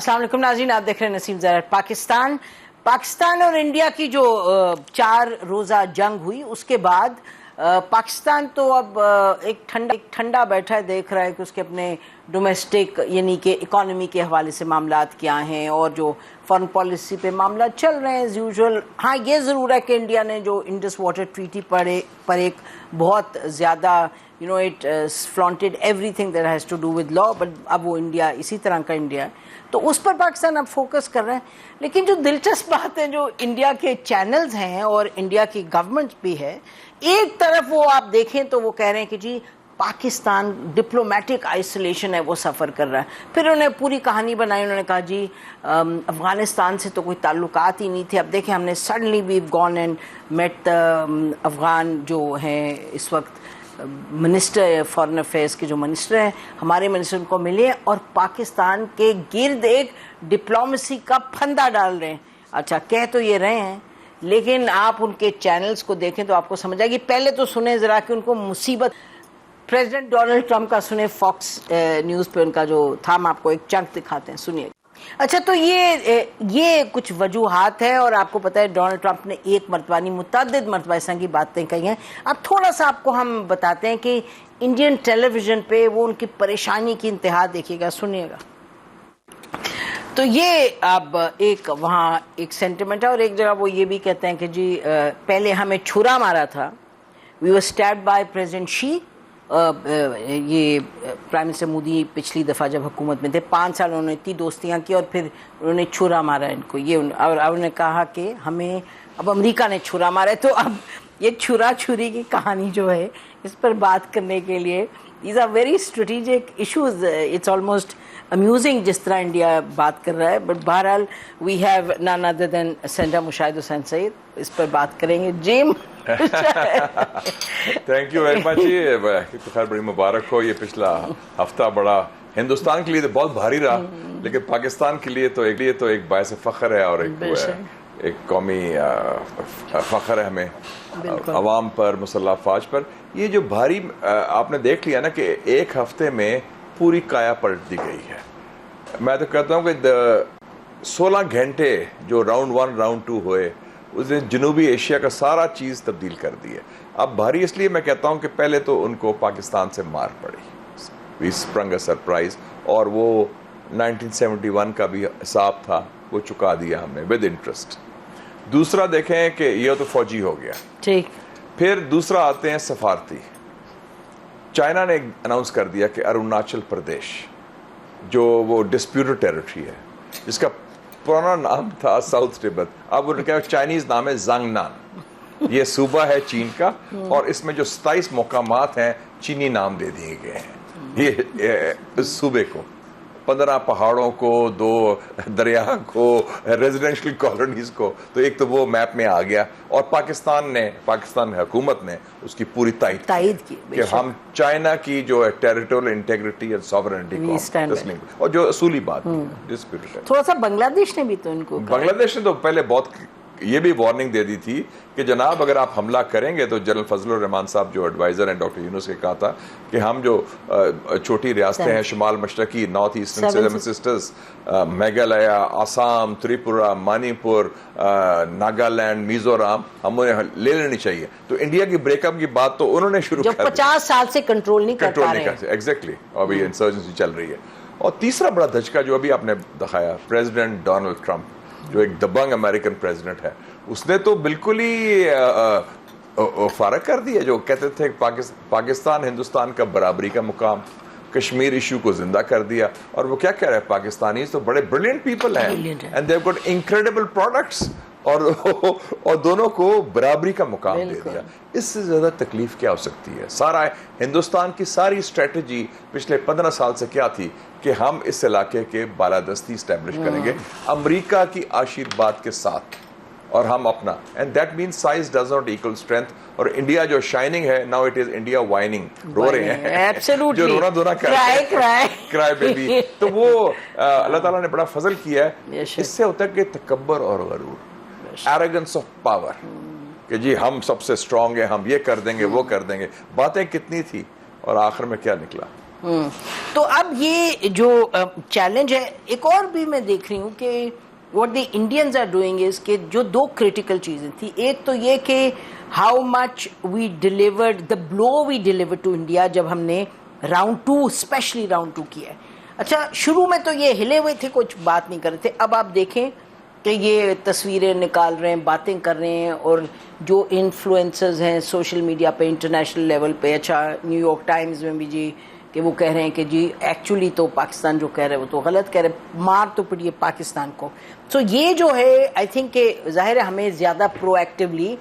السلام علیکم ناظرین، آپ دیکھ رہے ہیں نسیم زرعت پاکستان اور انڈیا کی جو 4 روزہ جنگ ہوئی اس کے بعد پاکستان تو اب ایک ٹھنڈا بیٹھا ہے، دیکھ رہا ہے کہ اس کے اپنے ڈومیسٹک یعنی کہ اکانومی کے حوالے سے معاملات کیا ہیں اور جو فارن پالیسی پہ معاملات چل رہے ہیں ایز یوزول. ہاں یہ ضرور ہے کہ انڈیا نے جو انڈس واٹر ٹریٹی پر ایک بہت زیادہ it flaunted everything that has to do with law, but اب وہ انڈیا اسی طرح کا انڈیا ہے تو اس پر پاکستان اب فوکس کر رہے ہیں. لیکن جو دلچسپ بات ہے جو انڈیا کے چینلز ہیں اور انڈیا کی گورنمنٹ بھی ہے، ایک طرف وہ آپ دیکھیں تو وہ کہہ رہے ہیں کہ جی پاکستان ڈپلومیٹک آئسولیشن ہے، وہ سفر کر رہا ہے. پھر انہیں پوری کہانی بنائی، انہوں نے کہا جی افغانستان سے تو کوئی تعلقات ہی نہیں تھے. اب دیکھیں ہم نے suddenly we've gone and met Afghan جو ہیں اس وقت منسٹر فارن افیئرس کے جو منسٹر ہیں، ہمارے منسٹر کو ملے اور پاکستان کے گرد ایک ڈپلومیسی کا پھندا ڈال رہے ہیں. اچھا کہہ تو یہ رہے ہیں لیکن آپ ان کے چینلز کو دیکھیں تو آپ کو سمجھ آئے گی. پہلے تو سنیں ذرا کہ ان کو مصیبت پریزیڈنٹ ڈونلڈ ٹرمپ کا سنیں، فاکس نیوز پہ ان کا جو تھا، ہم آپ کو ایک چنک دکھاتے ہیں، سنیے. اچھا تو یہ کچھ وجوہات ہے اور آپ کو پتہ ہے ڈونلڈ ٹرمپ نے ایک مرتبہ نہیں متعدد مرتبہ اس طرح کی باتیں کہی ہیں. اب تھوڑا سا آپ کو ہم بتاتے ہیں کہ انڈین ٹیلی ویژن پہ وہ ان کی پریشانی کی انتہا دیکھیے گا، سنیے گا. تو یہ اب ایک وہاں ایک سینٹیمنٹ ہے اور ایک جگہ وہ یہ بھی کہتے ہیں کہ جی پہلے ہمیں چھرا مارا تھا، وی ور اسٹیبڈ بائی پریزیڈنٹ شی. یہ پرائم منسٹر مودی پچھلی دفعہ جب حکومت میں تھے 5 سال انہوں نے اتنی دوستیاں کی اور پھر انہوں نے چھرا مارا ان کو. یہ اور انہوں نے کہا کہ ہمیں اب امریکہ نے چھرا مارا ہے. تو اب یہ چھرا چھری کی کہانی جو ہے اس پر بات کرنے کے لیے these are very strategic issues. It's almost amusing جس طرح انڈیا بات کر رہا ہے. بٹ بہرحال we have none other than سینڈا Mushahid حسین سعید، اس پر بات کریں گے. جیم تھینک یو ویری مچ. خیر بڑی مبارک ہو. یہ پچھلا ہفتہ بڑا ہندوستان کے لیے تو بہت بھاری رہا، لیکن پاکستان کے لیے تو ایک باعث فخر ہے اور ایک قومی فخر ہے ہمیں عوام پر، مسلح افواج پر. یہ جو بھاری آپ نے دیکھ لیا نا کہ ایک ہفتے میں پوری کایا پلٹ دی گئی ہے. میں تو کہتا ہوں کہ 16 گھنٹے جو راؤنڈ 1 راؤنڈ 2 ہوئے اس نے جنوبی ایشیا کا سارا چیز تبدیل کر دی ہے. اب بھاری اس لیے میں کہتا ہوں کہ پہلے تو ان کو پاکستان سے مار پڑی، وی اسپرنگ اے سرپرائز، اور وہ 1971 کا بھی حساب تھا وہ چکا دیا ہم نے ود انٹرسٹ. دوسرا دیکھیں کہ یہ تو فوجی ہو گیا، ٹھیک. پھر دوسرا آتے ہیں سفارتی. چائنا نے اناؤنس کر دیا کہ اروناچل پردیش جو وہ ڈسپیوٹڈ ٹیریٹری ہے جس کا پرانا نام تھا ساؤتھ تبت، اب ان کا چائنیز نام ہے زانگنان. یہ صوبہ ہے چین کا اور اس میں جو 27 مقامات ہیں چینی نام دے دیے گئے ہیں یہ صوبے کو. 15 پہاڑوں کو، 2 دریا کو، ریزیڈینشل کالونیز کو. تو ایک تو وہ میپ میں آ گیا اور پاکستان حکومت نے اس کی پوری تائید کی کہ ہم چائنا کی جو ٹیریٹوریل انٹیگریٹی اور سوورنٹی کو تسلیم، اور جو اصولی بات تھوڑا سا بنگلہ دیش نے بھی تو ان کو، بنگلہ دیش نے تو پہلے بہت یہ بھی وارننگ دے دی تھی کہ جناب اگر آپ حملہ کریں گے تو جنرل فضل الرحمان صاحب جو ایڈوائزر ہیں ڈاکٹر یونس نے کہا تھا کہ ہم جو چھوٹی ریاستیں ہیں شمال مشرقی north eastern seven sisters, Meghalaya, Assam, Tripura, Manipur, Nagaland, Mizoram, ہم انہیں لے لینی چاہیے. تو انڈیا کی بریک اپ کی بات تو انہوں نے شروع کر دی، 50 سال سے کنٹرول نہیں کر پا رہے. ایگزیکٹلی. ابھی انسرجنسی چل رہی ہے. اور تیسرا بڑا دھچکا جو ابھی آپ نے دکھایا، پریزیڈنٹ ڈونلڈ ٹرمپ جو ایک دبنگ امریکن پریزیڈنٹ ہے، اس نے تو بالکل ہی فارغ کر دیا. جو کہتے تھے پاکستان ہندوستان کا برابری کا مقام، کشمیر ایشو کو زندہ کر دیا. اور وہ کیا کہہ رہے ہیں، پاکستانی تو بڑے بریلینٹ پیپل ہیں and they have got incredible products, اور دونوں کو برابری کا مقام دے دیا. اس سے زیادہ تکلیف کیا ہو سکتی ہے؟ سارا ہندوستان کی ساری اسٹریٹجی پچھلے 15 سال سے کیا تھی کہ ہم اس علاقے کے بالادستی اسٹیبلش کریں گے امریکہ کی آشیرواد کے ساتھ، اور ہم اپنا، and that means size does not equal strength. اور انڈیا جو شائننگ ہے ناؤ اٹ از انڈیا وائننگ، رو رہے ہیں جو رونا دھونا کرائے بیبی. تو وہ اللہ تعالیٰ نے بڑا فضل کیا ہے. اس سے ہوتا ہے کہ تکبر اور غرور، ایروگنس آف پاور، کہ جی ہم سب سے اسٹرانگ ہیں، ہم یہ کر دیں گے وہ کر دیں گے. باتیں کتنی تھی اور آخر میں کیا نکلا؟ تو اب یہ جو چیلنج ہے ایک اور بھی میں دیکھ رہی ہوں کہ what the Indians are doing is کہ جو دو critical چیزیں تھی, ایک تو یہ کہ how much we delivered, the blow we delivered to India جب ہم نے round 2 especially round 2 کیا ہے. اچھا شروع میں تو یہ ہلے ہوئے تھے, کچھ بات نہیں کر رہے تھے, اب آپ دیکھیں کہ یہ تصویریں نکال رہے ہیں, باتیں کر رہے ہیں, اور جو انفلوئنسرز ہیں سوشل میڈیا پہ انٹرنیشنل لیول پہ, اچھا نیو یارک ٹائمز میں بھی جی کہ وہ کہہ رہے ہیں کہ جی ایکچولی تو پاکستان جو کہہ رہے وہ تو غلط کہہ رہے, مار تو پڑیے پاکستان کو. سو یہ جو ہے آئی تھنک کہ ظاہر ہے ہمیں زیادہ پرو ایکٹیولی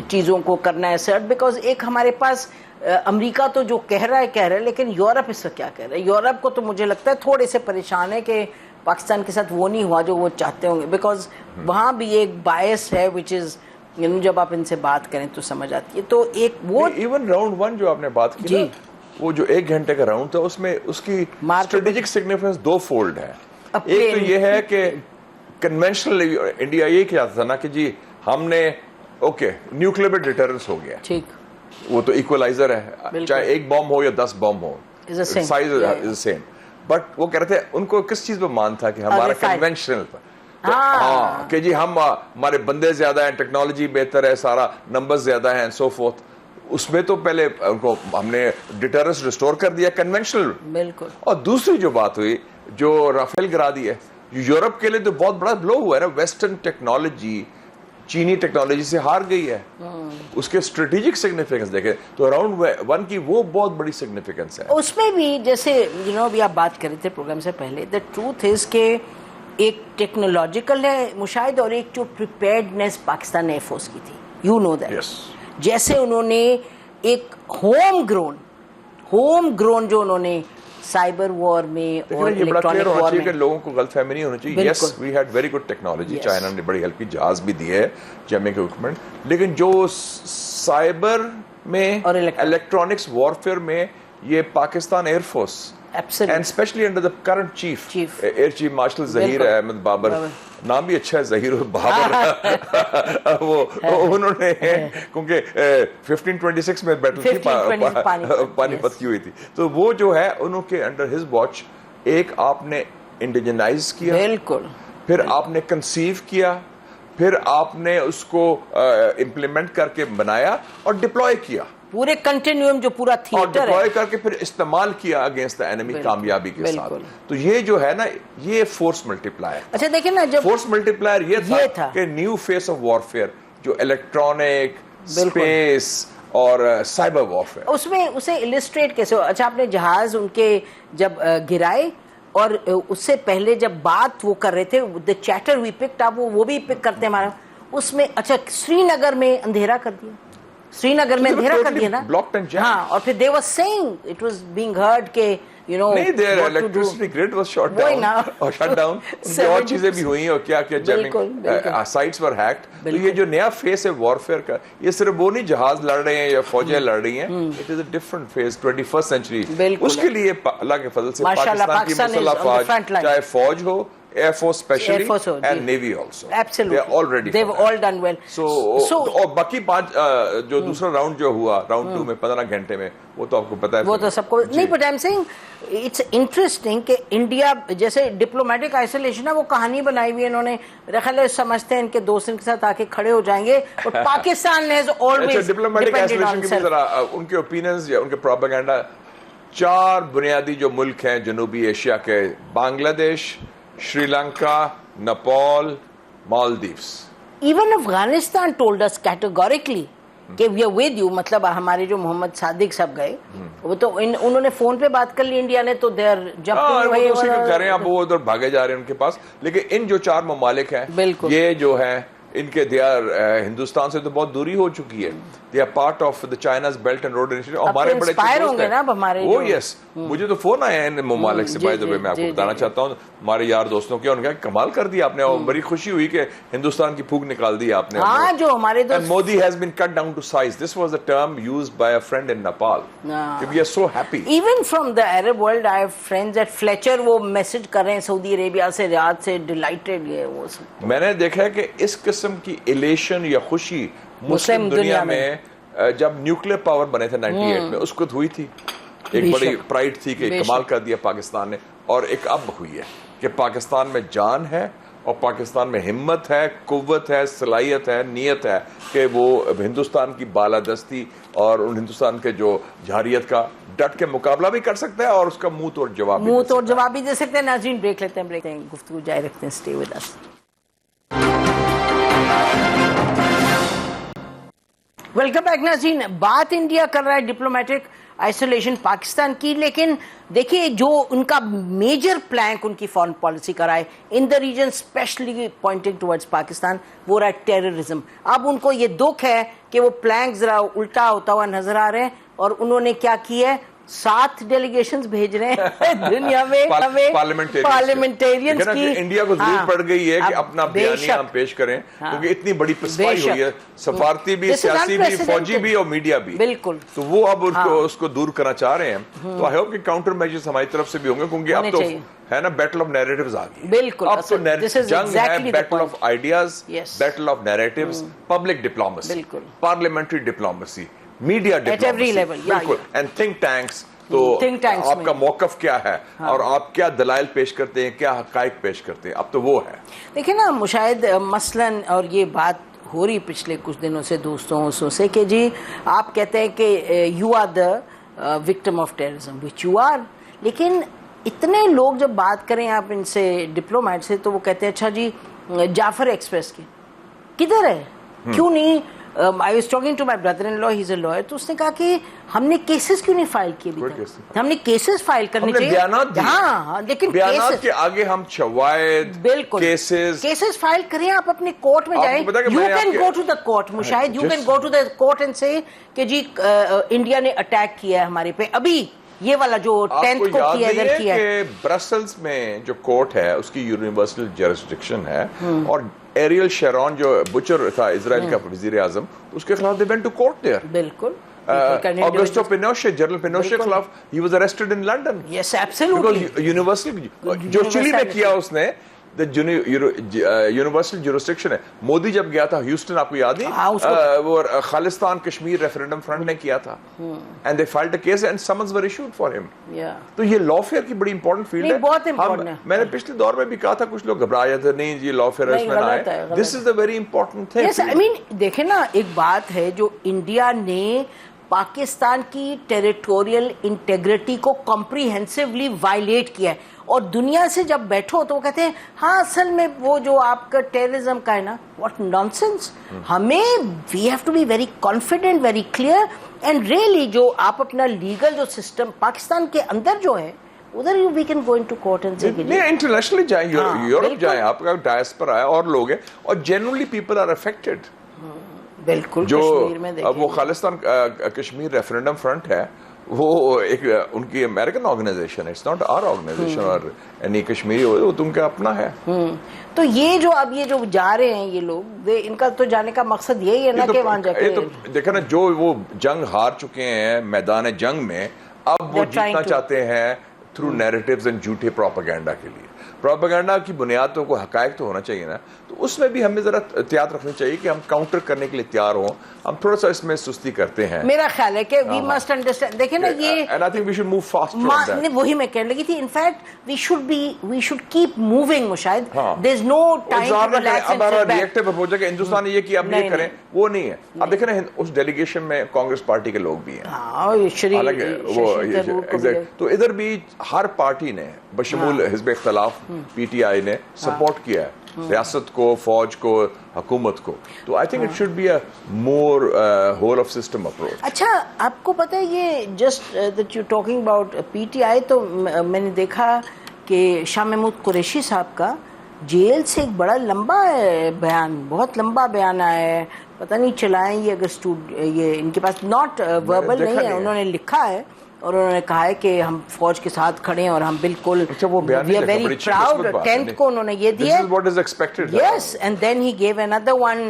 چیزوں کو کرنا ہے سر, بیکاز ایک ہمارے پاس امریکہ تو جو کہہ رہا ہے, لیکن یورپ اس کا کیا کہہ رہا ہے. یورپ کو تو مجھے لگتا ہے تھوڑے سے پریشان ہے کہ پاکستان کے ساتھ وہ نہیں ہوا جو وہ چاہتے ہوں گے, بیکاز وہاں بھی ایک بائس ہے وچ از جب آپ ان سے بات کریں تو سمجھ آتی ہے. تو ایک وہ ایون راؤنڈ 1 جو آپ نے بات کی جی, وہ جو 1 گھنٹے کا راؤنڈ تھا, اس میں اس کی اسٹریٹجک سگنیفیکنس 2 فولڈ ہے. ایک تو یہ ہے کہ کنونشنل انڈیا یہ کہتا تھا نا کہ جی ہم نے اوکے نیوکلیئر ڈیٹرنس ہو گیا, ٹھیک, وہ تو ایکولائزر ہے, چاہے 1 بم ہو یا 10 بم ہو, سائز از سیم. بٹ وہ کہہ رہے تھے ان کو کس چیز پہ مان تھا کہ ہمارا کنونشنل تھا, ہاں کہ جی ہمارے بندے زیادہ ہیں, ٹیکنالوجی بہتر ہے, سارا نمبر زیادہ ہیں, سو فورتھ. اس میں تو پہلے ان کو ہم نے ڈیٹرنس ریسٹور کر دیا کنونشنل. بالکل. اور دوسری جو بات ہوئی جو رافیل گرا دی ہے, یورپ کے لیے تو بہت بڑا بلو ہوا ہے نا. ویسٹرن ٹیکنالوجی چینی ٹیکنالوجی سے ہار گئی ہے, اس کے اسٹریٹجک سگنیفیکنس دیکھیں تو راؤنڈ 1 کی وہ بہت بڑی سگنیفیکنس ہے. اس میں بھی جیسے ابھی آپ بات کر رہے تھے پروگرام سے پہلے, دا ٹروتھ از کہ ایک ٹیکنالوجیکل ہے مشاہد, اور ایک جو پریپیئرڈنیس پاکستان ایئر فورس کی تھی, یو نو دیٹ. جیسے انہوں نے ایک ہوم گرون جو انہوں نے سائبر وار میں اور الیکٹرانک وار میں, لوگوں کو غلط فہمی نہیں ہونی چاہیے. Yes we had very good technology, China نے بڑی ہلکی جہاز بھی دی ہے, جیمنگ اکوپمنٹ, لیکن جو سائبر میں الیکٹرانکس وارفیئر میں یہ Pakistan air force and especially under the current chief Air Chief Marshal Zahir Ahmed Babar, نام بھی اچھا ہے ظہیر بابر, وہ انہوں نے کیونکہ 1526 میں بیٹل تھی پانی پت کی ہوئی تھی, تو وہ جو ہے انہوں کے انڈر ہز واچ ایک آپ نے انڈیجنائز کیا, بالکل, پھر آپ نے کنسیو کیا, پھر آپ نے اس کو امپلیمنٹ کر کے بنایا اور ڈپلوائے کیا, پورے کنٹینیوم جو پورا تھیٹر ہے, ڈپلوائے کر کے پھر استعمال کیا اگینسٹ دا اینیمی کامیابی کے ساتھ. تو یہ جو ہے نا یہ فورس ملٹی پلائر. اچھا دیکھیں نا, جب فورس ملٹی پلائر یہ تھا کہ نیو فیس آف وارفیئر جو الیکٹرانک, اسپیس اور سائبر وارفیئر, اس میں اسے السٹریٹ کیسے ہو. اچھا آپ نے جہاز ان کے جب گرائے, اور اس سے پہلے جب بات وہ کر رہے تھے, دا چیٹر وی پکڈ اپ, وہ بھی پک کرتے ہمارا اس میں. اچھا سری نگر میں اندھیرا کر دیا, سری نگر میں اندھیرا کر دیا نا, ہاں, اور پھر they were saying it was being heard کہ you know نہیں, their electricity grid was shut down اور shut down, اور چیزیں بھی ہوئی اور کیا کیا jamming sites were hacked. تو یہ جو نیا فیس ہے وارفیئر کا, یہ صرف وہ نہیں جہاز لڑ رہے ہیں یا فوجیں لڑ رہی ہیں, it is a different phase 21st century. اس کے لیے اللہ کے فضل سے پاکستان کی مسلح افواج, چاہے فوج ہو, Air Force especially, and Navy also. Absolutely. They are all ready. They've all done well. So اور باقی 5 جو دوسرا راؤنڈ جو ہوا راؤنڈ 2 میں 15 گھنٹے میں, وہ تو آپ کو پتا ہے, وہ تو سب کو نہیں. But I am seeing it's interesting کہ انڈیا جیسے ڈپلومیٹک آئسولیشن ہے, وہ کہانی بنائی ہوئی ہے انہوں نے, رخل سمجھتے ہیں ان کے دوست ان کے ساتھ آ کے کھڑے ہو جائیں گے, اور Pakistan has always diplomatic isolation کی ذرا ان کے اوپینینز یا ان کے پروپیگنڈا. 4 بنیادی جو ملک ہیں جنوبی ایشیا کے, Bangladesh, Sri Lanka, Nepal, Maldives. Even Afghanistan told us categorically کہ وی آر ود یو. مطلب ہمارے جو محمد صادق صاحب گئے, وہ تو انہوں نے فون پہ بات کر لی انڈیا نے, تو دیر جب کریں اب وہ ادھر بھاگے جا رہے ہیں ان کے پاس. لیکن ان جو 4 ممالک ہیں, یہ جو ہے ان کے ہندوستان سے تو بہت دوری ہو چکی ہے. They are part of the China's Belt and Road Initiative. ہمارے بڑے ہوں گے نا اب ہمارے. وہ یس, مجھے تو فون آیا ہے ان ممالک سے, بائی دی وے میں آپ کو بتانا چاہتا ہوں, ہمارے یار دوستوں کے, ان کا کمال کر دیا آپ نے, اور بڑی خوشی ہوئی کہ ہندوستان کی پھوک نکال دی آپ نے. ہاں جو ہمارے دوست, Modi has been cut down to size. This was the term used by a friend in Nepal. We are so happy. Even from the Arab world, I have friends at Fletcher, وہ message کر رہے ہیں سعودی عربیہ سے, ریاض سے, delighted ہے وہ سب. میں نے دیکھا ہے کہ اس قسم کی ایلیشن یا خوشی مسلم دنیا میں جب نیوکلیر پاور بنے تھے 98 میں, اس کو ہوئی تھی. ایک بڑی پرائڈ تھی کہ کمال کر دیا پاکستان نے، اور ایک اب ہوئی ہے کہ پاکستان میں جان ہے اور پاکستان میں ہمت ہے، قوت ہے، صلاحیت ہے، نیت ہے کہ وہ ہندوستان کی بالادستی اور ہندوستان کے جو جارحیت کا ڈٹ کے مقابلہ بھی کر سکتا ہے اور اس کا منہ توڑ جواب بھی دے سکتے ہیں. ناظرین بریک لیتے ہیں، گفتگو جاری رکھتے ہیں. Stay with us. Welcome back ناظرین. بات انڈیا کر رہا ہے ڈپلومیٹک آئسولیشن پاکستان کی، لیکن دیکھیے جو ان کا میجر پلانک ان کی فارن پالیسی کا رہا ہے in the region especially pointing towards Pakistan, وہ رہا ہے ٹیررزم. اب ان کو یہ دکھ ہے کہ وہ پلانک ذرا الٹا ہوتا ہوا نظر آ رہے ہیں، اور انہوں نے کیا کیا ہے، 7 ڈیلیگیشنز بھیج رہے ہیں دنیا میں پارلیمنٹیرینز کی. انڈیا کو ضرورت پڑ گئی ہے کہ اپنا بیانیہ ہم پیش کریں، کیونکہ اتنی بڑی پسپائی ہوئی ہے، سفارتی بھی، سیاسی بھی، فوجی بھی اور میڈیا بھی. بالکل. تو وہ اب اس کو دور کرنا چاہ رہے ہیں. تو آئی ہوپ کہ کاؤنٹر میجرز ہماری طرف سے بھی ہوں گے، کیونکہ اب تو ہے نا بیٹل آف نیریٹیوز آ گئی. بالکل. اب تو جنگ ہے battle of ideas, battle of narratives, public diplomacy, parliamentary diplomacy, media diplomacy, بالکل، اینڈ تھنک ٹینکس. تو آپ کا موقف کیا ہے اور آپ کیا دلائل پیش کرتے ہیں، کیا حقائق پیش کرتے ہیں، اب تو وہ ہے. دیکھیں نا مشاہد مثلاً، اور یہ بات ہو رہی پچھلے کچھ دنوں سے دوستوں سے کہ جی آپ کہتے ہیں کہ you are the victim of terrorism, which you are. لیکن اتنے لوگ جب بات کریں آپ ان سے ڈپلومیٹ سے تو وہ کہتے ہیں اچھا جی جعفر ایکسپریس کی کدھر ہے، کیوں نہیں. I was talking to my brother-in-law, he's a lawyer, تو اس نے کہا کہ ہم نے کیسز کیوں نہیں فائل کیے ابھی تک. ہم نے کیسز فائل کرنے چاہیے، بیانات دیے، ہاں، لیکن بیانات کے آگے ہم شواہد، بالکل کیسز فائل کریں. آپ اپنے کورٹ میں جائیں، you can go to the court Mushahid, you can go to the court and say کہ جی انڈیا نے اٹیک کیا ہے ہمارے پہ. ابھی یہ والا جو 10th کو کیا ادھر کیا ہے، برسلز میں جو کورٹ ہے اس کی یونیورسل جیورسڈکشن ہے، اور ایریل شیرون جو بچر تھا اسرائیل کا وزیر اعظم، اس کے خلاف they went to court there. بالکل. Augusto Pinochet, General Pinochet کے خلاف he was arrested in London. Yes, absolutely. Because universal جو چلی میں کیا اس نے یونیورسل جورسڈکشن ہے. مودی جب گیا تھا ہیوسٹن، آپ کو یاد ہے، وہ خالصتان کشمیر ریفرینڈم فرنٹ نے کیا تھا، and they filed a case and summons were issued for ہم. تو یہ لا فیئر کی بڑی امپورٹنٹ فیلڈ ہے، بہت امپورٹنٹ ہے. میں نے پچھلے دور میں بھی کہا تھا، کچھ لوگ گھبرا جاتے نہیں جی لا فیئر اس میں نہ آئے. دس از اے ویری امپورٹنٹ تھنگ. یس آئی مین دیکھیں نا، ایک بات ہے جو انڈیا نے پاکستان کی ٹیریٹوریل انٹیگریٹی کو کمپریہنسولی وائلیٹ کیا ہے، اور دنیا سے جب بیٹھو تو وہ کہتے ہیں ہاں اصل میں وہ جو آپ کا ٹیررزم کا ہے نا، واٹ نانسنس. ہمیں we have to be very confident, very clear, and really جو آپ اپنا لیگل جو سسٹم پاکستان کے اندر جو ہے ادھر we can go into court and سے نہیں انٹرنیشنلی جائیں، یورپ جائیں، آپ کا ڈائسپورا ہے اور لوگ ہیں، اور جنرلی پیپل آر افیکٹڈ. بالکل. جو وہ خالصتان کشمیر ریفرینڈم فرنٹ ہے، وہ ایک ان کی امریکن آرگنائزیشن ہے، اٹس ناٹ آر آرگنائزیشن، اور اینی کشمیری ہو وہ تم کا اپنا ہے. تو یہ جو اب یہ جو جا رہے ہیں یہ لوگ، ان کا تو جانے کا مقصد یہی ہے نا کہ وہاں جا کے دیکھا نا جو وہ جنگ ہار چکے ہیں میدان جنگ میں، اب وہ جیتنا چاہتے ہیں تھرو نیریٹیوز اینڈ جھوٹے پروپیگنڈا کے لیے. پروپیگنڈا کی بنیاد تو کوئی حقائق تو ہونا چاہیے نا، تو اس میں بھی ہمیں ذرا احتیاط رکھنی چاہیے کہ ہم کاؤنٹر کرنے کے لیے تیار ہوں. ہم تھوڑا سا اس میں سستی کرتے ہیں. میرا خیال ہے کہ وی مسٹ انڈرسٹینڈ. دیکھیں نا یہ and I think we should move fast from that. وہی میں کہنے لگی تھی، in fact we should keep moving Mushahid. There is no time to relax and ہمارا ریئیکٹیو اپروچ ہے کہ ہندوستان نے یہ کیا اب یہ کریں، وہ نہیں ہے. اب دیکھیں نا اس ڈیلیگیشن میں کانگریس پارٹی کے لوگ بھی ہیں، تو ادھر بھی ہر پارٹی نے بشمول حزب اختلاف پی ٹی آئی نے سپورٹ کیا ہے ریاست کو، فوج کو، حکومت کو. تو I think it should be a more whole of system approach. اچھا آپ کو پتہ ہے یہ just that you talking about P T I, تو میں نے دیکھا کہ شاہ محمود قریشی صاحب کا جیل سے ایک بڑا لمبا بیان، بہت لمبا بیان آیا ہے. پتہ نہیں چلائیں یہ اگر یہ ان کے پاس ناٹ وربل نہیں ہے، انہوں نے لکھا ہے اور انہوں نے کہا ہے کہ ہم فوج کے ساتھ کھڑے ہیں اور ہم بالکل وی آر ویری پراؤڈ. 10th کو انہوں نے یہ دیا. Yes and then he gave another one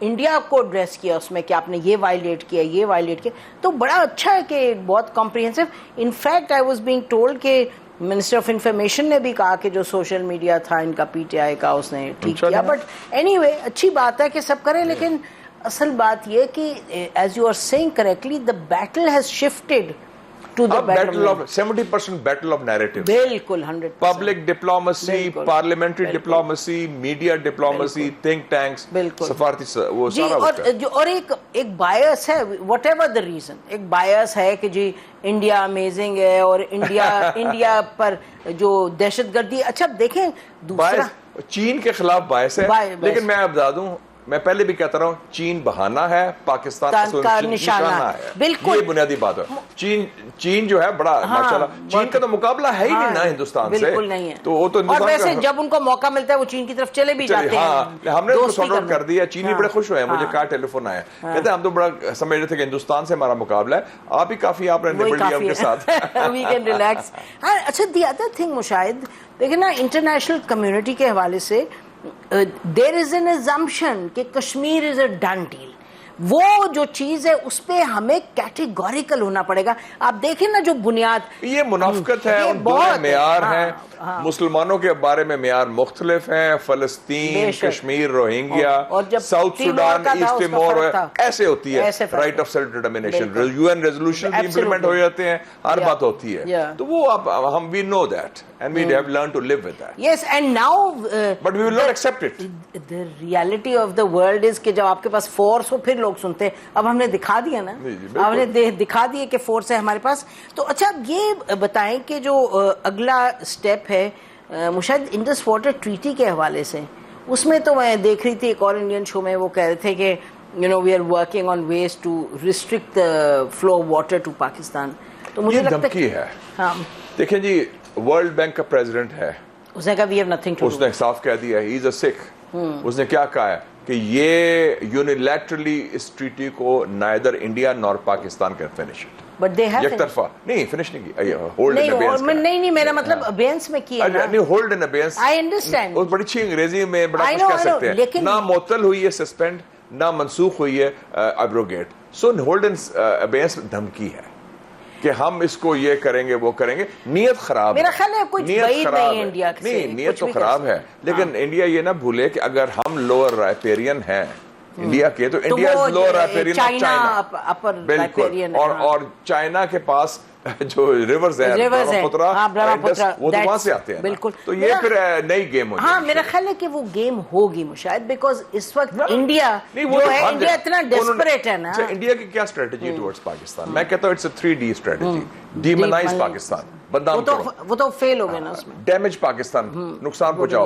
India کو ایڈریس کیا اس میں کہ آپ نے یہ وائلیٹ کیا، یہ وائلیٹ کیا. تو بڑا اچھا ہے کہ بہت comprehensive. In fact I was being told کہ منسٹر آف انفارمیشن نے بھی کہا کہ جو سوشل میڈیا تھا ان کا پی ٹی آئی کا اس نے ٹھیک کیا. بٹ اینی وے اچھی بات ہے کہ سب کریں، لیکن اصل بات یہ کہ as you are seeing correctly the battle has shifted to the battle of 70% battle of narrative. بالکل 100%. Public diplomacy, parliamentary diplomacy, media diplomacy, think tanks, سفارتی وہ جی. سارا اور ایک بایس ہے وٹ ایور دا ریزن, ایک بایس ہے کہ جی انڈیا امیزنگ ہے اور انڈیا پر جو دہشت گردی. اچھا دیکھیں دوسرا چین کے خلاف باعث ہے, لیکن میں بتا دوں, میں پہلے بھی کہتا رہا ہوں, چین بہانہ ہے, پاکستان کا نشانہ ہے. بالکل یہ بنیادی بات ہے. چین جو ہے بڑا ماشاءاللہ, چین کا تو مقابلہ ہے ہی نہیں نا ہندوستان سے. بالکل نہیں ہے. تو وہ تو اور ویسے جب ان کو موقع ملتا ہے وہ چین کی طرف چلے بھی جاتے ہیں. ہم نے سارٹ آؤٹ کر دیا. چینی بڑے خوش ہوئے ہیں, مجھے کہا ٹیلی فون آیا, کہتے ہیں ہم تو بڑا سمجھ رہے تھے کہ ہندوستان سے ہمارا مقابلہ ہے, آپ ہی کافی, آپ نے نبڑ لیا ان کے ساتھ. We can relax. اچھا دی ادر تھنگ مشاہد دیکھیں نا, انٹرنیشنل کمیونٹی کے حوالے سے there is an assumption کہ Kashmir is a done deal. وہ جو چیز ہے اس پہ ہمیں کیٹیگوریکل ہونا پڑے گا. آپ دیکھیں نا جو بنیاد, یہ منافقت ہے, ان دو معیار ہیں. مسلمانوں کے بارے میں معیار مختلف ہیں, فلسطین, Kashmir, Rohingya, South Sudan, East Timor, ایسے ہوتی ہے. Right of self determination, UN resolution بھی امپلیمنٹ ہو جاتے ہیں, ہر بات ہوتی ہے. تو وہ ہم we know that and we have learned to live with that. Yes, and now but we will not accept it. The reality of the world is کہ جب آپ کے پاس فورس ہو پھر لوگ سنتے ہیں. اب ہم نے دکھا دیا نا, ہم نے دکھا دیا کہ فورس ہے ہمارے پاس. تو اچھا یہ بتائیں کہ جو اگلا سٹیپ ہے مشاہد انڈس واٹر ٹریٹی کے حوالے سے, اس میں تو میں دیکھ رہی تھی ایک اور انڈین شو میں, وہ کہہ رہے تھے کہ we are working on ways to restrict the flow of water to Pakistan. تو مجھے لگتا ہے دھمکی ہے. دیکھیں جی, ورلڈ بینک کا پریزیڈنٹ ہے, اس نے کہا we have nothing to do. اس نے صاف کہہ دیا he is a Sikh. اس نے کیا کہا ہے کہ یہ یونیلیٹرلی اس ٹریٹی کو neither India Noor Pakistan can finish it. But they have یک طرفہ نہیں فنش نہیں کی, ہولڈ ان ابینس. نہیں میرا مطلب ابینس میں کیا نا, نہیں ہولڈ ان ابینس. I understand. اور بڑی اچھی انگریزی میں بڑا کچھ کہہ سکتے ہیں. نہ معطل ہوئی ہے سسپینڈ, نہ منسوخ ہوئی ہے ایبروگیٹ. سو ہولڈ ان ابینس دھمکی ہے کہ ہم اس کو یہ کریں گے وہ کریں گے. نیت خراب ہے, میرا خیال ہے کچھ بعید نہیں انڈیا سے. نہیں نیت تو خراب ہے, لیکن انڈیا یہ نہ بھولے کہ اگر ہم لوور رائپیرین ہیں انڈیا کے, تو India is lower riparian of China. بالکل. اور چائنا کے پاس جو ریورز ہیں, وہ تو وہاں سے آتے ہیں. بالکل. تو یہ پھر نئی گیم ہو جائے. ہاں میرا خیال ہے کہ وہ گیم ہوگی مشاہد, بیکاز اس وقت انڈیا جو ہے, انڈیا اتنا ڈیسپریٹ ہے نا. انڈیا کی کیا اسٹریٹجی ٹورڈز پاکستان, میں کہتا ہوں it's a 3D strategy. Demonise Pakistan, بدنام کرو, وہ تو فیل ہو گئے نا اس میں. ڈیمیج پاکستان, نقصان پہنچاؤ.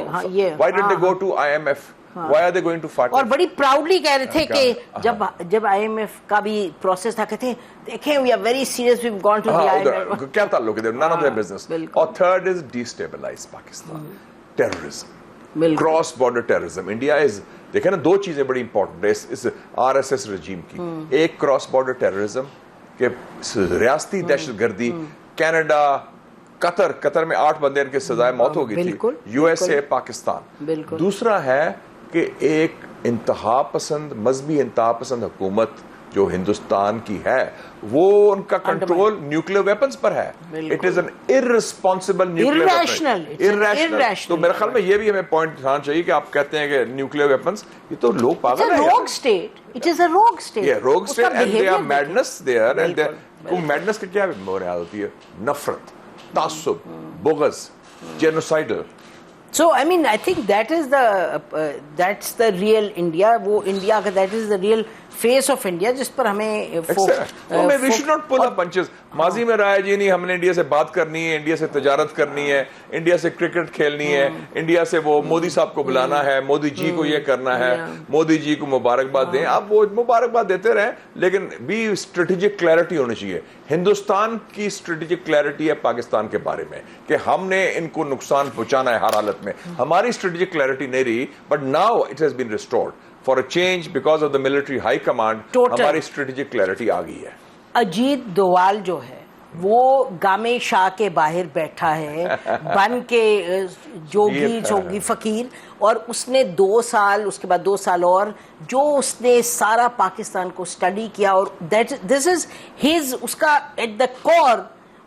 Why did they go to IMF? Why are they going to fight? اور بڑی پراؤڈلی کہہ رہے تھے کہ جب IMF کا بھی پروسیس تھا, کہتے ہیں دیکھیں we are very serious, we've gone to the IMF. کیا تعلق ہے, none of their business. اور third is destabilize Pakistan. Terrorism, cross border terrorism. India is, دیکھیں نا, دو چیزیں بڑی امپورٹنٹ ہے اس RSS رجیم کی. ایک کراس بارڈر ٹیررزم کہ ریاستی دہشت گردی, کینیڈا, قطر میں 8 بندے ان کے سزائے موت ہو گئی تھی, USA, پاکستان. دوسرا ہے کہ ایک انتہا پسند, مذہبی انتہا پسند حکومت جو ہندوستان کی ہے, وہ ان کا کنٹرول نیوکلیئر ویپنز پر ہے. It is an irresponsible nuclear irrational. تو میرے خیال میں یہ بھی ہمیں پوائنٹ اٹھانا چاہیے کہ آپ کہتے ہیں کہ نیوکلیئر ویپنز, یہ تو لوگ پاگل ہیں. rogue state, it is a rogue state. Yeah, rogue state, and they are madness there, and وہ madness کی کیا بنیاد ہوتی ہے, نفرت, تعصب, بغض, genocidal. So I mean I think that's the real India. وہ India کا that is the real face of India جس پر ہمیں we should not pull up punches. ماضی میں رہا ہے جی نہیں, ہم نے انڈیا سے بات کرنی ہے, انڈیا سے تجارت کرنی ہے, انڈیا سے کرکٹ کھیلنی ہے, انڈیا سے وہ مودی صاحب کو بلانا ہے, مودی جی کو یہ کرنا ہے, مودی جی کو مبارکباد دیں. آپ وہ مبارکباد دیتے رہیں, لیکن بھی اسٹریٹجک کلیئرٹی ہونی چاہیے. ہندوستان کی اسٹریٹجک کلیئرٹی ہے پاکستان کے بارے میں کہ ہم نے ان کو نقصان پہنچانا ہے ہر حالت میں. ہماری اسٹریٹجک کلیئرٹی نہیں رہی, but now it has been restored for a change because of the military high command. ہماری اسٹریٹجک کلیئرٹی آ گئی ہے. اجیت دوال جو ہے وہ گامے شاہ کے باہر بیٹھا ہے بن کے جوگی فقیر, اور اس نے 2 سال, اس کے بعد 2 سال اور جو اس نے سارا پاکستان کو اسٹڈی کیا, اور دس از ہز, اس کا ایٹ دا کور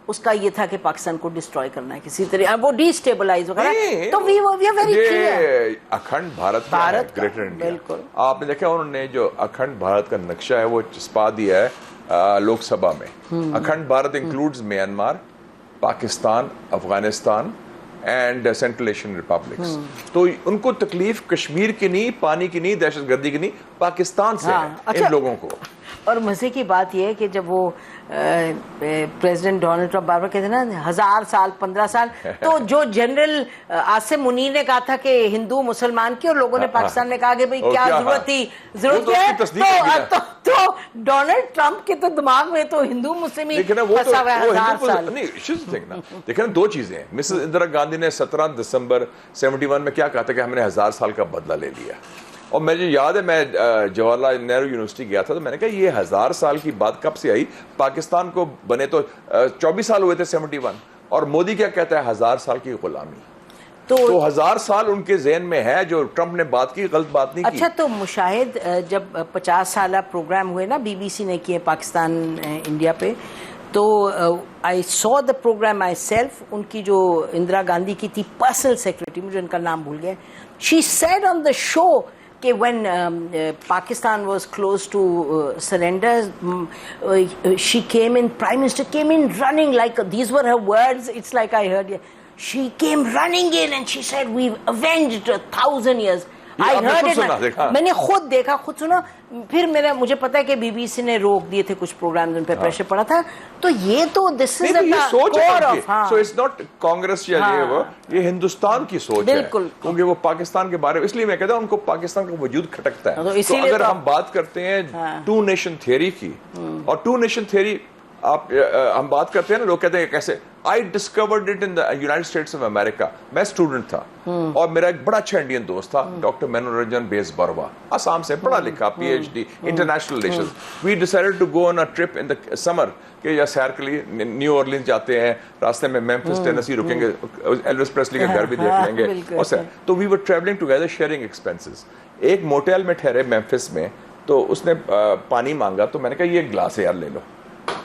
اس کا یہ تھا کہ پاکستان کو ڈسٹروائے کرنا ہے کسی طرح, وہ ڈی اسٹیبلائز وغیرہ. تو we are very clear. Akhand Bharat greater India, آپ نے دیکھا انہوں نے جو اکھنڈ بھارت کا نقشہ ہے وہ چسپا دیا ہے لوک سبھا میں. Akhand Bharat includes Myanmar, Pakistan, Afghanistan and central Asian republics. تو ان کو تکلیف کشمیر کی نہیں, پانی کی نہیں, دہشت گردی کی نہیں, پاکستان سے ہے ان لوگوں کو. اور مزے کی بات یہ ہے کہ جب وہ پریزیڈنٹ ڈونلڈ ٹرمپ بار بار کہتے ہیں نا 1000 سال 15 سال, تو جو جنرل عاصم منیر نے کہا تھا کہ ہندو مسلمان کی, اور لوگوں نے پاکستان میں کہا کہ بھئی کیا ضرورت تھی, ضرورت کیا ہے, تو ڈونلڈ ٹرمپ کے تو دماغ میں تو ہندو مسلم ہی پھنسا ہوا ہے 1000 سال. دیکھیں نا, دو چیزیں ہیں. مسز اندرا گاندھی نے 17 دسمبر 71 میں کیا کہا تھا کہ ہم نے 1000 سال کا بدلہ لے لیا. اور مجھے یاد ہے میں جواہر لال نہرو یونیورسٹی گیا تھا, تو میں نے کہا یہ 1000 سال کی بات کب سے آئی, پاکستان کو بنے تو 24 سال ہوئے تھے 71, اور مودی کیا کہتا ہے 1000 سال کی غلامی. تو 1000 سال ان کے ذہن میں ہے, جو ٹرمپ نے بات کی غلط بات نہیں کی. اچھا, تو مشاہد جب 50 سالہ پروگرام ہوئے نا بی بی سی نے کیے پاکستان انڈیا پہ, تو آئی سو دا پروگرام مائی سیلف. ان کی جو اندرا گاندھی کی تھی پرسنل سیکرٹری, مجھے ان کا نام بھول گیا, شی سیڈ آن دا شو کہ when Pakistan was close to surrender, she came in, Prime Minister came in running, like these were her words, it's like I heard, she came running in and she said we've avenged 1000 years. I heard it, میں نے خود دیکھا, خود سنا. پھر مجھے پتا ہے کہ بی بی سی نے روک دیے تھے کچھ پروگرام, ان پہ پریشر پڑا تھا. تو یہ تو دس از یہ سوچ ہے, سو اٹس ناٹ کانگریس یا یہ ہندوستان کی سوچ ہے, کیونکہ وہ پاکستان کے بارے میں, اس لیے میں کہتا ہوں ان کو پاکستان کا وجود کھٹکتا ہے. تو اگر ہم بات کرتے ہیں ٹو نیشن تھیوری کی, اور ٹو نیشن تھیوری ہم بات کرتے ہیں نا, لوگ کہتے ہیں کیسے. I discovered it in the United States of America. میں اسٹوڈنٹ تھا, اور میرا ایک بڑا اچھا انڈین دوست تھا ڈاکٹر منورنجن بیس بروا, آسام سے, پڑھا لکھا, P H D international relations. We decided to go on a trip in the summer کہ یا سیر کے لیے نیو اورلینز جاتے ہیں, راستے میں میمفس ٹینیسی رکیں گے, ایلوس پریسلی کا گھر بھی دیکھ لیں گے, اور سر تو we were traveling together sharing expenses. ایک موٹیل میں ٹھہرے میمفس میں, تو اس نے پانی مانگا, تو میں نے کہا یہ ایک گلاس ہے یار لے لو.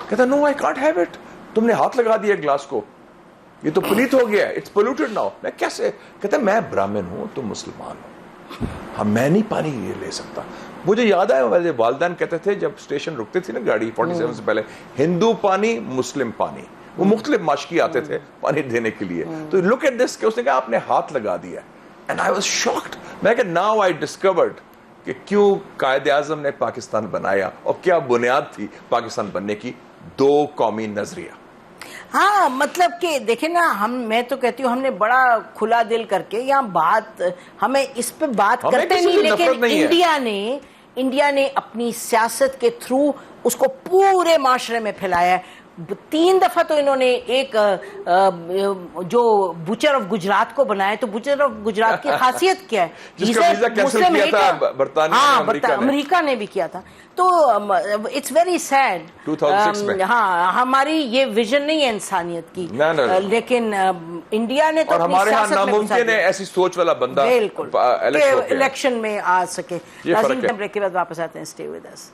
کہتا نو آئی کانٹ ہیو اٹ, تم نے ہاتھ لگا دیا گلاس کو, یہ تو پلیت ہو گیا, اٹس پولوٹڈ ناؤ. میں کیسے, کہتا میں براہمن ہوں, تم مسلمان ہو, ہم میں نہیں پانی یہ لے سکتا. مجھے یاد ہے میرے والدین کہتے تھے جب اسٹیشن رکتے تھی نا گاڑی 47 سے پہلے, ہندو پانی مسلم پانی, وہ مختلف ماشکی آتے تھے پانی دینے کے لیے. تو لک ایٹ دس کہ اس نے کہا آپ نے ہاتھ لگا دیا, اینڈ آئی واز شاکڈ. میں کہ ناؤ آئی ڈسکورڈ کہ کیوں قائد اعظم نے پاکستان بنایا, اور کیا بنیاد تھی پاکستان بننے کی, دو قومی نظریہ. ہاں, مطلب کہ دیکھیں نا, میں تو کہتی ہوں ہم نے بڑا کھلا دل کر کے یہاں بات, ہمیں اس پہ بات کرتے نہیں, لیکن انڈیا نے اپنی سیاست کے تھرو اس کو پورے معاشرے میں پھیلایا ہے. 3 دفعہ تو انہوں نے ایک جو بچر آف گجرات کو بنایا, تو بچر آف گجرات کی خاصیت کیا ہے, جس کا ویزا کینسل کیا تھا برطانیہ, امریکہ نے بھی کیا تھا. تو اٹس ویری سیڈ. 2006 میں ہاں, ہماری یہ ویژن نہیں ہے انسانیت کی, لیکن انڈیا نے تو ہمارے ہاں ناممکن ہے ایسی سوچ والا بندہ بالکل الیکشن میں آ سکے. بریک کے بعد واپس آتے ہیں, stay with us.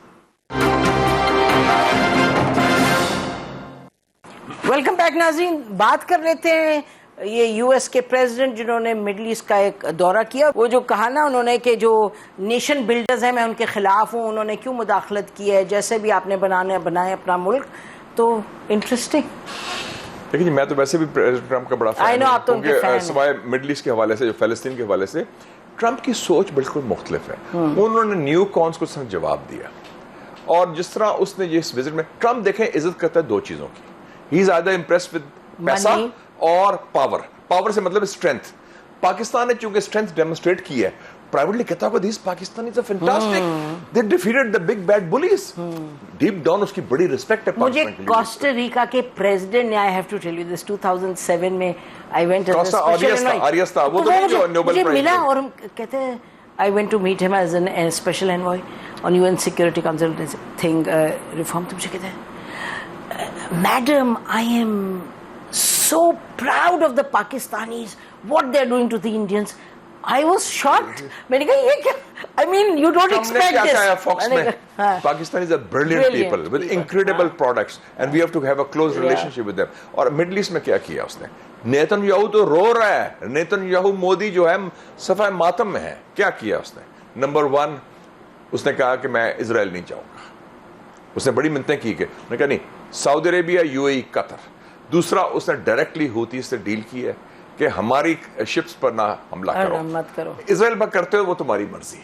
Welcome back ناظرین. بات کر لیتے ہیں یہ یو ایس کے پریزیڈنٹ جنہوں نے مڈل ایسٹ کا ایک دورہ کیا. وہ جو کہا نا انہوں نے کہ جو نیشن بلڈرز ہیں میں ان کے خلاف ہوں, انہوں نے کیوں مداخلت کی ہے, جیسے بھی آپ نے بنائے اپنا ملک. تو انٹرسٹنگ. لیکن میں تو ویسے بھی پریزیڈنٹ ٹرمپ کا بڑا فین ہوں, کیونکہ سوائے مڈل ایسٹ کے حوالے سے, جو فلسطین کے حوالے سے, ٹرمپ کی سوچ بالکل مختلف ہے. انہوں نے نیو کونس کو جواب دیا, اور جس طرح اس نے اس وزٹ میں, ٹرمپ دیکھیں عزت کرتا ہے 2 چیزوں کی. ہی از آئدر امپریسڈ ود پیسہ اور پاور. پاور سے مطلب اسٹرینتھ. پاکستان نے چونکہ اسٹرینتھ ڈیمونسٹریٹ کی ہے, privately کہتا ہوگا these Pakistanis are fantastic, they defeated the big bad bullies. deep down اس کی بڑی respect ہے. مجھے کوسٹا ریکا کے پریزیڈنٹ نے, I have to tell you this, 2007 میں I went as a special envoy, وہ تو جو نوبل پرائز ملا, اور کہتے ہیں I went to meet him as a special envoy on UN Security Council thing, reform. تو مجھے کہتے ہیں Madam, I am so proud of the Pakistanis, what they are doing to the Indians. I was shocked. میں نے کہا یہ کیا, I mean you don't expect this. Pakistanis are brilliant people with incredible products and we have to have a close relationship with them. اور middle asset میں کیا کیا اس نے, نیتن یاہو تو رو رہا ہے, نیتن یاہو مودی جو ہے صفحہ ماتم میں ہے. کیا کیا اس نے؟ نمبر 1 اس نے کہا کہ میں اسرائیل نہیں جاؤں گا. اس نے بڑی منتیں کی کہ میں کہا نہیں سعودی عربیہ UAE قطر. دوسرا اس نے ڈائریکٹلی ہوتی سے ڈیل کی ہے کہ ہماری شپس پر نہ حملہ کرو, اسرائیل پر کرتے ہو وہ تمہاری مرضی,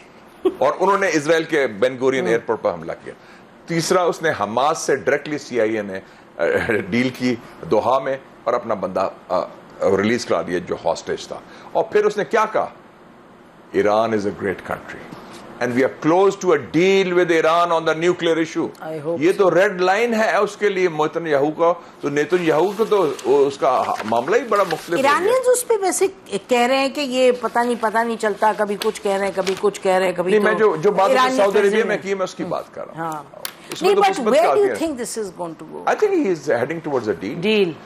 اور انہوں نے اسرائیل کے بین گورین ایئرپورٹ پر حملہ کیا. تیسرا اس نے حماس سے ڈائریکٹلی CIA نے ڈیل کی دوحہ میں اور اپنا بندہ ریلیز کرا دیا جو ہاسٹیج تھا. اور پھر اس نے کیا کہا, Iran is a great country and we are close to a deal with Iran on the nuclear issue. یہ تو ریڈ لائن ہے اس کے لیے نیتن یاہو کا. تو نیتن یاہو کو تو اس کا معاملہ ہی بڑا مختلف ہے. ایرانیز اس پہ ویسے کہہ رہے ہیں کہ یہ پتہ نہیں چلتا, کبھی کچھ کہہ رہے ہیں کبھی کچھ کہہ رہے ہیں کبھی. میں جو بات سعودی عربیہ میں کی میں اس کی بات کر رہا ہوں. نہیں, but where do you think this is going to go? I think he is heading towards a deal.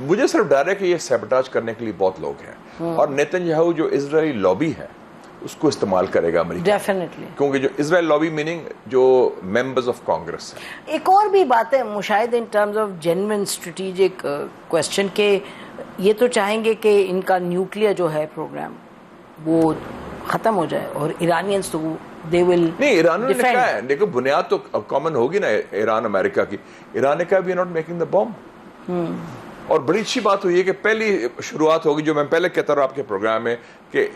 مجھے صرف ڈر ہے کہ یہ سیبوٹاج کرنے کے لیے بہت لوگ ہیں, اور نیتن یاہو جو اسرائیلی لابی ہے اس کو استعمال کرے گا امریکہ. ڈیفینیٹلی, کیونکہ جو اسرائیل لابی میننگ جو ممبرز آف کانگریس ہیں. ایک اور بھی بات ہے Mushahid in terms of genuine strategic question کہ یہ تو چاہیں گے کہ ان کا نیوکلیئر جو ہے پروگرام وہ ختم ہو جائے, اور ایرانینز تو they will نہیں, ایرانوں نے کہا ہے دیکھو بنیاد تو کامن ہوگی نا ایران امریکہ کی. ایران نے کہا we are not making the bomb. اور بڑی اچھی بات ہوئی ہے کہ پہلی شروعات ہوگی جو میں پہلے کہتا رہا آپ کے پروگرام میں کہ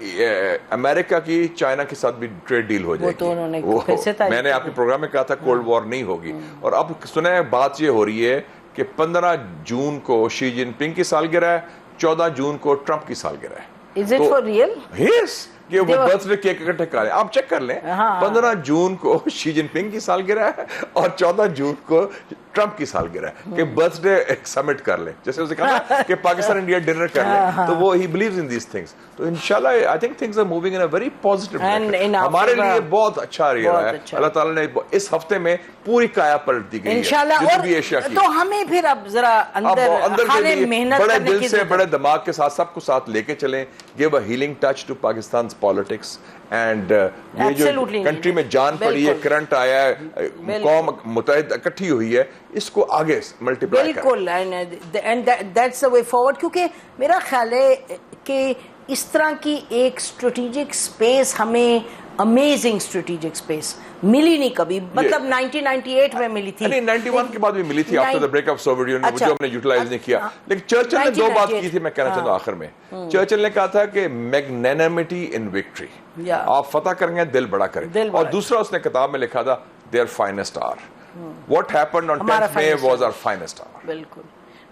امریکہ کی چائنا کے ساتھ بھی ٹریڈ ڈیل ہو جائے گی. میں نے آپ کے پروگرام میں کہا تھا کولڈ وار نہیں ہوگی, اور اب سنیں بات یہ ہو رہی ہے کہ 15 جون کو شی جن پنگ کی سالگرہ ہے, 14 جون کو ٹرمپ کی سالگرہ ہے. Is it for real? Yes. کہ وہ برتھ ڈے کیک اکٹھے کریں, آپ چیک کر لیں. 15 جون کو شی جن پنگ کی سالگرہ ہے اور 14 جون کو ٹرمپ کی سالگرہ ہے, کہ برتھ ڈے سمٹ کر لیں. جیسے اسے کہا کہ پاکستان انڈیا ڈنر کر لیں, تو وہ ہی بلیوز ان دیز تھنگس. تو انشاءاللہ I think things are moving in a very positive direction. ہمارے لیے بہت اچھا رہا ہے. اللہ تعالیٰ نے اس ہفتے میں پوری کایا پلٹ دی گئی انشاءاللہ. اور تو ہمیں پھر اب ذرا اندر محنت بڑے دل سے بڑے دماغ کے ساتھ سب کو ساتھ لے کے چلیں. Give a healing touch to پاکستان's politics. اینڈ یہ جو کنٹری میں جان پڑی ہے, کرنٹ آیا ہے, قوم متحد اکٹھی ہوئی ہے, اس کو آگے ملٹی پلائی کریں. بالکل, and that's the way forward. کیونکہ میرا خیال ہے کہ اس طرح کی ایک اسٹریٹجک اسپیس ہمیں امیزنگ اسٹریٹجک اسپیس ملی نہیں کبھی. مطلب 1998 میں ملی تھی, 91 کے بعد بھی ملی تھی after the break up Soviet union, جو ہم نے یوٹیلائز نہیں کیا. لیکن چرچل نے دو بات کی تھی, میں کہنا چاہتا ہوں آخر میں. چرچل نے کہا تھا کہ میگنینمٹی ان وکٹری, آپ فتح کریں گے دل بڑا کریں. اور دوسرا اس نے کتاب میں لکھا تھا their finest hour. What happened on 10th May was our finest hour. بالکل.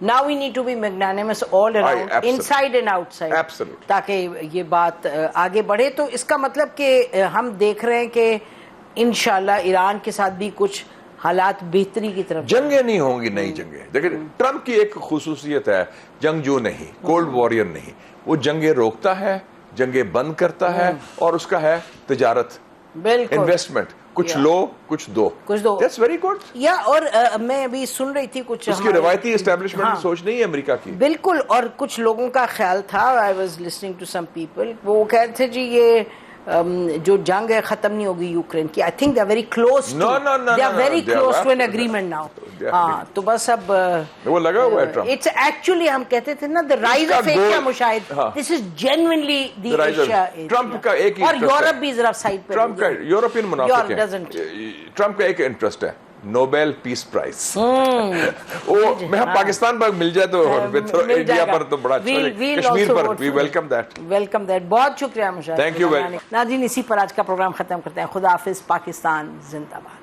Now we need to be magnanimous all around, inside and outside. Absolutely. تاکہ یہ بات آگے بڑھے. تو اس کا مطلب کہ ہم دیکھ رہے ہیں کہ انشاءاللہ ایران کے ساتھ بھی کچھ حالات بہتری کی طرف. جنگیں نہیں ہوں گی, نئی جنگیں. دیکھیں ٹرمپ کی ایک خصوصیت ہے, جنگجو نہیں, کولڈ وارئر نہیں. وہ جنگیں روکتا ہے, جنگیں بند کرتا ہے, اور اس کا ہے تجارت, انویسٹمنٹ, کچھ لو کچھ دو. That's very good. یا اور میں ابھی سن رہی تھی کچھ اس کی روایتی اسٹیبلشمنٹ کی سوچ نہیں ہے امریکہ کی. بالکل. اور کچھ لوگوں کا خیال تھا, I was listening to some people, وہ کہتے تھے جی یہ جو جنگ ہے ختم نہیں ہوگی یوکرین کی. I think they are very close to, they are very close to an agreement now. ہاں, تو بس اب وہ لگا ہوا ہے ٹرمپ. It's actually ہم کہتے تھے نا the rise of Asia Mushahid, this is genuinely the Asia. Trump کا ایک اور یورپ بھی ذرا سائڈ پہ, ٹرمپ کا یورپین منافق ہے. ٹرمپ کا ایک انٹرسٹ ہے نوبیل پیس پرائز. وہ میں پاکستان پر مل جائے تو انڈیا پر تو بڑا اچھا ہے, کشمیر پر وی ویلکم دیٹ. بہت شکریہ Mushahid. Thank you very much. ناظرین, اسی پر آج کا پروگرام ختم کرتے ہیں. خدا حافظ. پاکستان زندہ باد.